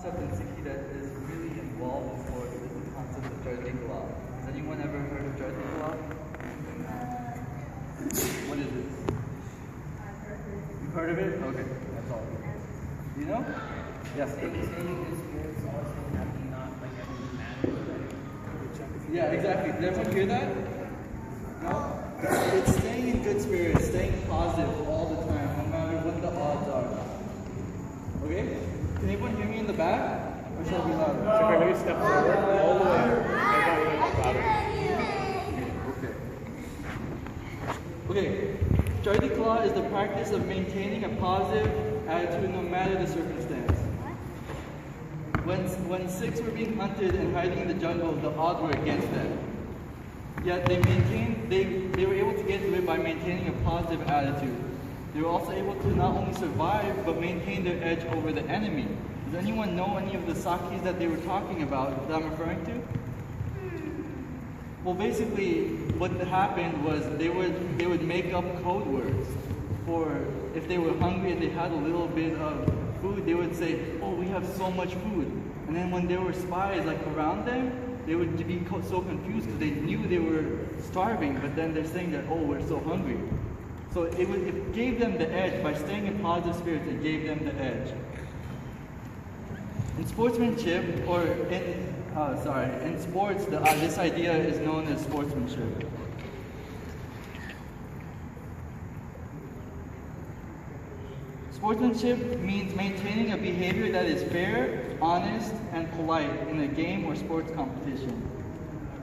concept in Sikhi that is really involved in sports is the concept of Jardi Kala. Has anyone ever heard of Jardi Kala? What is it? You've heard of it? Okay, that's all. Do you know? Yes. Yeah, exactly. Did everyone hear that? No? It's staying in good spirits, staying positive all the time, no matter what the odds are. Okay? Can anyone hear me in the back? Or shall I be louder? So maybe step forward all the way. Okay. Jardi Kala is the practice of maintaining a positive attitude no matter the circumstance. When Sikhs were being hunted and hiding in the jungle, the odds were against them. Yet they were able to get through it by maintaining a positive attitude. They were also able to not only survive, but maintain their edge over the enemy. Does anyone know any of the Sakhis that they were talking about that I'm referring to? Well, basically, what happened was they would make up code words for if they were hungry and they had a little bit of food, they would say, "Oh, we have so much food." And then when there were spies like around them, they would be so confused because they knew they were starving, but then they're saying that, "Oh, we're so hungry." So it gave them the edge. By staying in positive spirits, it gave them the edge. In sportsmanship, or in sports, this idea is known as sportsmanship. Sportsmanship means maintaining a behavior that is fair, honest, and polite in a game or sports competition.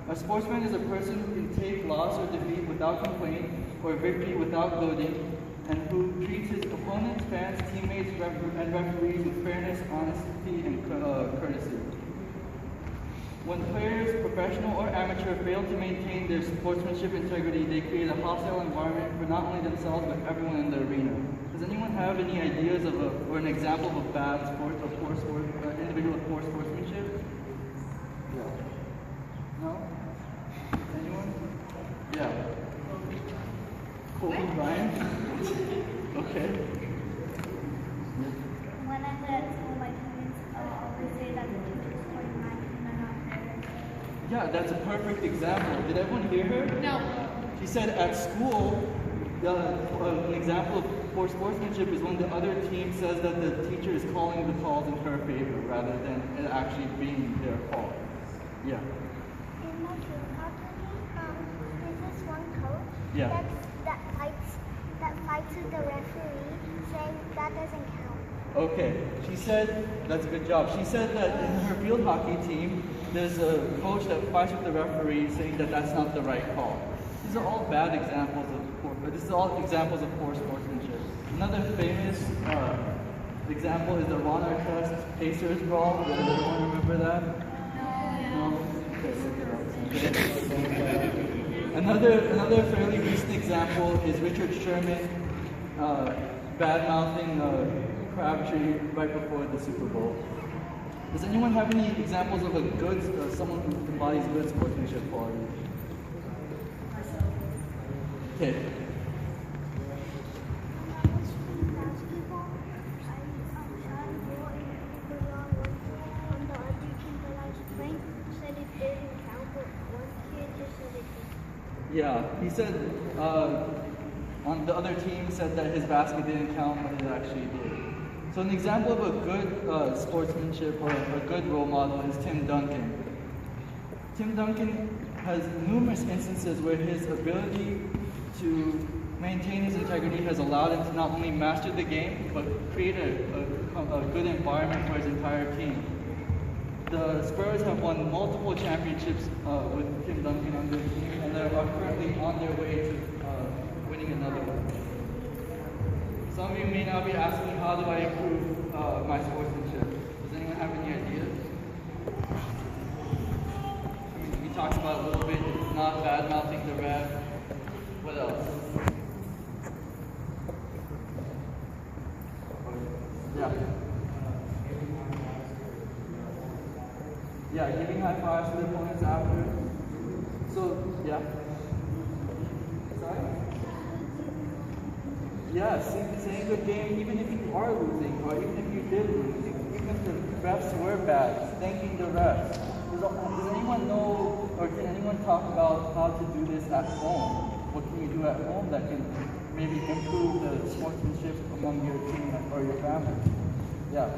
A sportsman is a person who can take loss or defeat without complaint, or victory without gloating, and who treats his opponents, fans, teammates, and referees with fairness, honesty, and courtesy. When players, professional or amateur, fail to maintain their sportsmanship integrity, they create a hostile environment for not only themselves but everyone in the arena. Does anyone have any ideas of or an example of a bad sport, individual with poor sportsmanship? Yeah. No? Anyone? Yeah. Kobe Bryant? Okay. When I'm at school, my parents always say that the teacher's point mine and I'm not there. Yeah, that's a perfect example. Did everyone hear her? No. She said at school, an example of poor sportsmanship is when the other team says that the teacher is calling the calls in her favor rather than it actually being their fault. Yeah. In my field hockey, there's this one coach Yeah. that fights with the referee, saying that doesn't count. Okay. She said, that's a good job. She said that in her field hockey team, there's a coach that fights with the referee saying that that's not the right call. These are all bad examples of poor sportsmanship. Another famous example is the Ron Artest Pacers brawl. Does anyone remember that? No. Okay. Another fairly recent example is Richard Sherman bad-mouthing Crabtree right before the Super Bowl. Does anyone have any examples of someone who embodies good sportsmanship qualities? Okay. Yeah, he said on the other team said that his basket didn't count, but it actually did. So an example of a good sportsmanship or a good role model is Tim Duncan. Tim Duncan has numerous instances where his ability to maintain his integrity has allowed him to not only master the game, but create a good environment for his entire team. The Spurs have won multiple championships with Tim Duncan on their team, and they are currently on their way to winning another one. Some of you may now be asking, how do I improve my sportsmanship? Does anyone have any ideas? We talked about a little bit, not bad-mouthing the ref. What else? Yeah. Yeah, giving high fives to the opponents after. So, yeah. Sorry? Yeah, saying good game, even if you are losing, or even if you did lose, even if the refs were bad, thanking the refs. Does anyone know, or can anyone talk about how to do this at home? What can you do at home that can maybe improve the sportsmanship among your team or your family? Yeah.